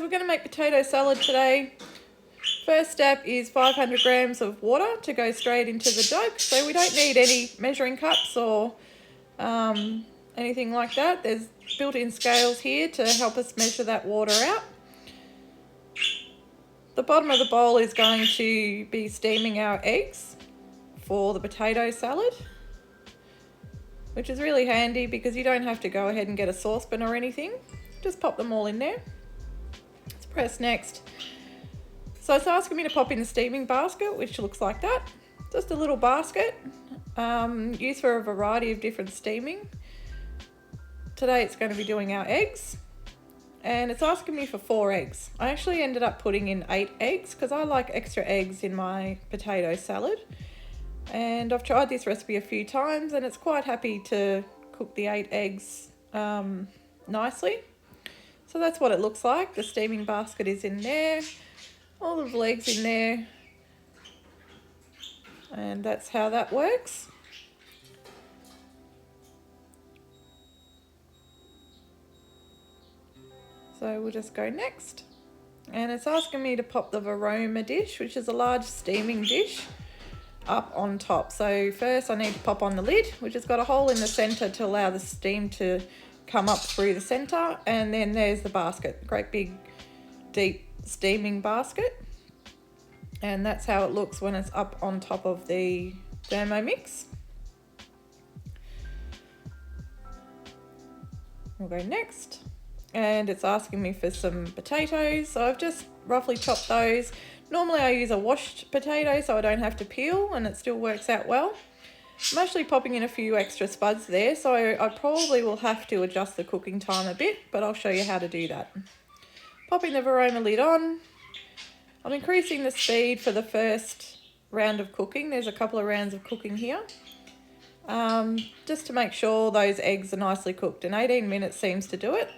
we're going to make potato salad today. First step is 500 grams of water to go straight into the jug. So we don't need any measuring cups or anything like that. There's built-in scales here to help us measure that water out. The bottom of the bowl is going to be steaming our eggs for the potato salad, which is really handy because you don't have to go ahead and get a saucepan or anything. Just pop them all in there. Let's press next. So it's asking me to pop in the steaming basket, which looks like that. Just a little basket, used for a variety of different steaming. Today it's going to be doing our eggs, and it's asking me for 4 eggs. I actually ended up putting in 8 eggs because I like extra eggs in my potato salad. And I've tried this recipe a few times and it's quite happy to cook the 8 eggs nicely. So that's what it looks like. The steaming basket is in there, all of the eggs in there, and that's how that works. So we'll just go next. And it's asking me to pop the Varoma dish, which is a large steaming dish, up on top. So first I need to pop on the lid, which has got a hole in the center to allow the steam to come up through the center. And then there's the basket, great big deep steaming basket. And that's how it looks when it's up on top of the Thermomix. We'll go next. And it's asking me for some potatoes. So I've just roughly chopped those. Normally I use a washed potato so I don't have to peel and it still works out well. I'm actually popping in a few extra spuds there, so I probably will have to adjust the cooking time a bit, but I'll show you how to do that. Popping the Varoma lid on. I'm increasing the speed for the first round of cooking. There's a couple of rounds of cooking here. Just to make sure those eggs are nicely cooked, and 18 minutes seems to do it.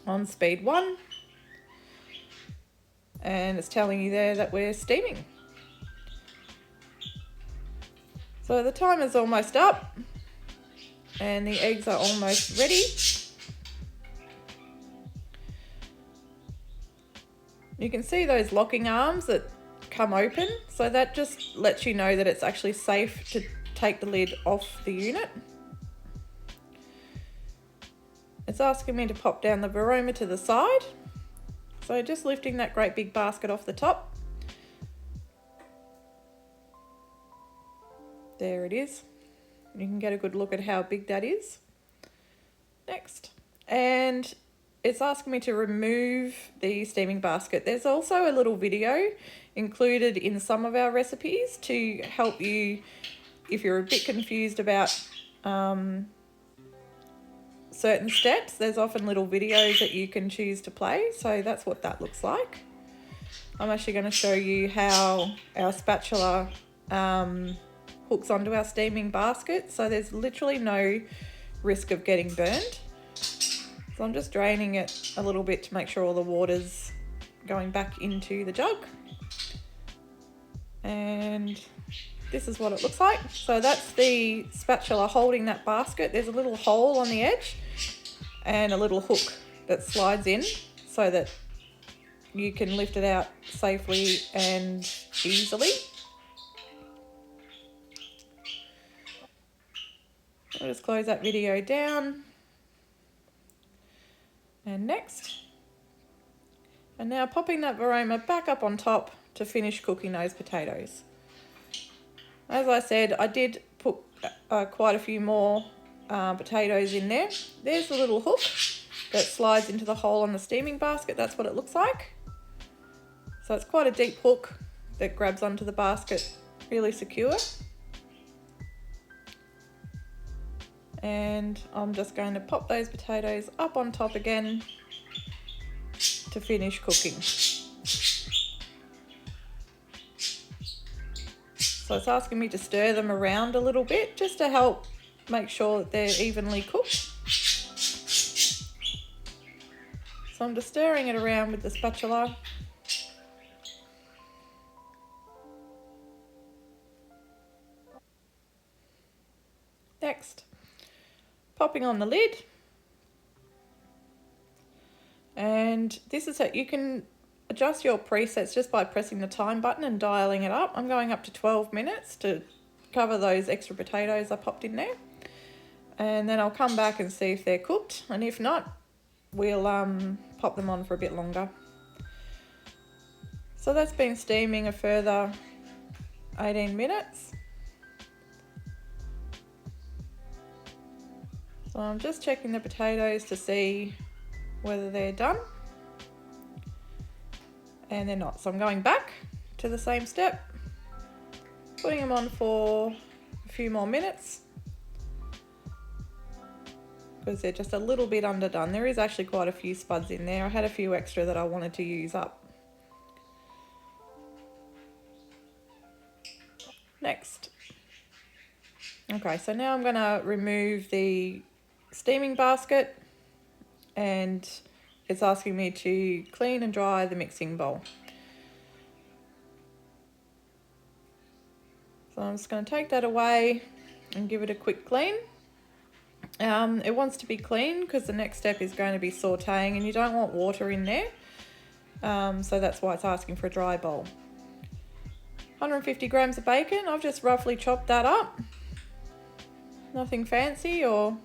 On speed 1. And it's telling you there that we're steaming. So the timer's almost up and the eggs are almost ready. You can see those locking arms that come open, so that just lets you know that it's actually safe to take the lid off the unit. It's asking me to pop down the Varoma to the side. So just lifting that great big basket off the top. There it is. You can get a good look at how big that is. Next. And it's asking me to remove the steaming basket. There's also a little video included in some of our recipes to help you if you're a bit confused about certain steps. There's often little videos that you can choose to play, so that's what that looks like. I'm actually going to show you how our spatula hooks onto our steaming basket, so there's literally no risk of getting burned. So I'm just draining it a little bit to make sure all the water's going back into the jug. And this is what it looks like. So that's the spatula holding that basket. There's a little hole on the edge and a little hook that slides in so that you can lift it out safely and easily. I'll just close that video down. And next. And now popping that Varoma back up on top to finish cooking those potatoes. As I said, I did put quite a few more potatoes in there. There's the little hook that slides into the hole on the steaming basket. That's what it looks like. So it's quite a deep hook that grabs onto the basket, really secure. And I'm just going to pop those potatoes up on top again to finish cooking. So it's asking me to stir them around a little bit just to help make sure that they're evenly cooked. So I'm just stirring it around with the spatula. Next, popping on the lid And this is it. You can adjust your presets just by pressing the time button and dialing it up. I'm going up to 12 minutes to cover those extra potatoes I popped in there. And then I'll come back and see if they're cooked. And if not, we'll pop them on for a bit longer. So that's been steaming a further 18 minutes. So I'm just checking the potatoes to see whether they're done. And they're not. So I'm going back to the same step, putting them on for a few more minutes because they're just a little bit underdone. There is actually quite a few spuds in there. I had a few extra that I wanted to use up. Next. Okay, so now I'm going to remove the steaming basket, and it's asking me to clean and dry the mixing bowl. So I'm just going to take that away and give it a quick clean. It wants to be clean because the next step is going to be sauteing, and you don't want water in there. So that's why it's asking for a dry bowl. 150 grams of bacon. I've just roughly chopped that up. Nothing fancy or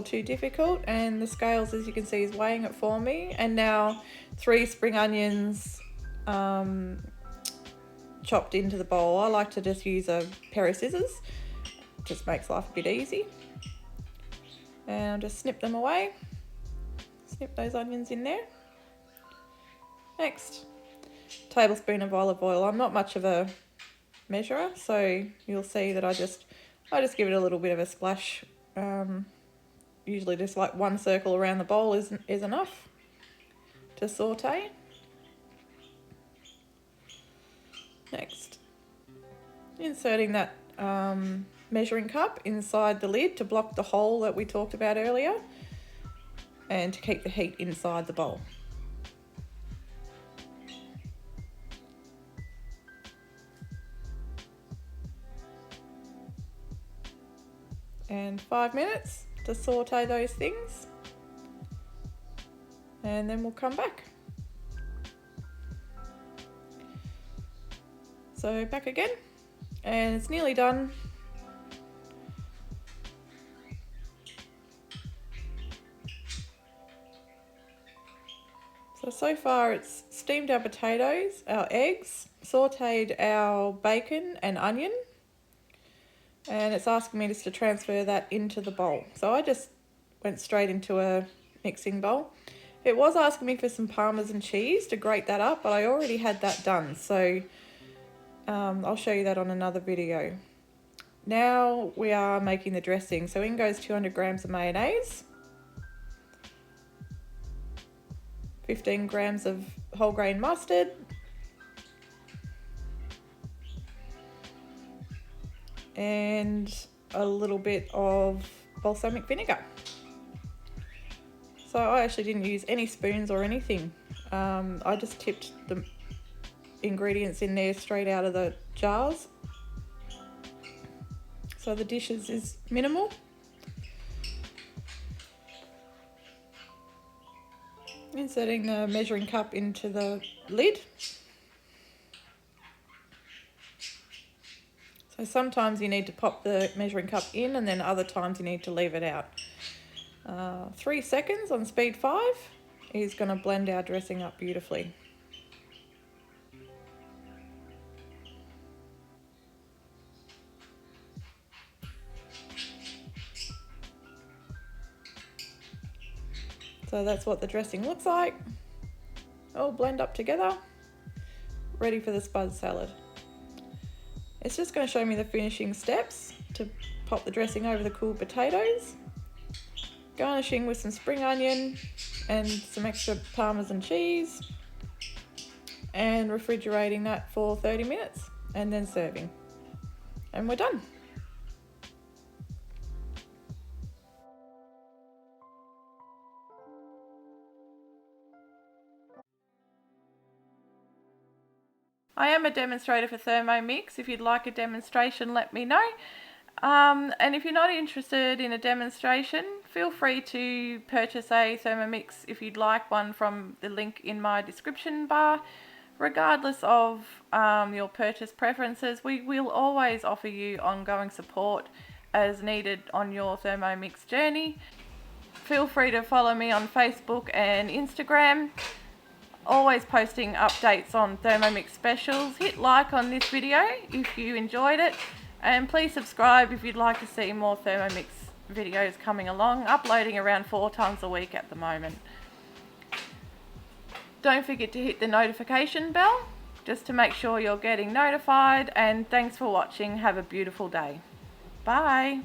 too difficult, and the scales, as you can see, is weighing it for me. And now 3 spring onions chopped into the bowl. I like to just use a pair of scissors, just makes life a bit easy. And I'll just snip them away, snip those onions in there. Next, tablespoon of olive oil. I'm not much of a measurer, so you'll see that I just give it a little bit of a splash. Usually just like one circle around the bowl is enough to saute. Next, inserting that measuring cup inside the lid to block the hole that we talked about earlier and to keep the heat inside the bowl. And 5 minutes to saute those things, and then we'll come back. So back again, and it's nearly done. So far it's steamed our potatoes, our eggs, sauteed our bacon and onion, and it's asking me just to transfer that into the bowl. So I just went straight into a mixing bowl. It was asking me for some Parmesan cheese to grate that up, but I already had that done, so I'll show you that on another video. Now we are making the dressing. So in goes 200 grams of mayonnaise, 15 grams of whole grain mustard, and a little bit of balsamic vinegar. So I actually didn't use any spoons or anything. I just tipped the ingredients in there straight out of the jars. So the dishes is minimal. Inserting the measuring cup into the lid. So sometimes you need to pop the measuring cup in, and then other times you need to leave it out. 3 seconds on speed 5 is going to blend our dressing up beautifully. So that's what the dressing looks like. All blend up together, ready for the spud salad. It's just going to show me the finishing steps to pop the dressing over the cooled potatoes, garnishing with some spring onion and some extra Parmesan cheese, and refrigerating that for 30 minutes and then serving. And we're done. I am a demonstrator for Thermomix. If you'd like a demonstration, let me know. And if you're not interested in a demonstration, feel free to purchase a Thermomix if you'd like one from the link in my description bar. Regardless of your purchase preferences, we will always offer you ongoing support as needed on your Thermomix journey. Feel free to follow me on Facebook and Instagram. Always posting updates on Thermomix specials. Hit like on this video if you enjoyed it, and please subscribe if you'd like to see more Thermomix videos coming along, uploading around 4 times a week at the moment. Don't forget to hit the notification bell just to make sure you're getting notified, and thanks for watching. Have a beautiful day. Bye.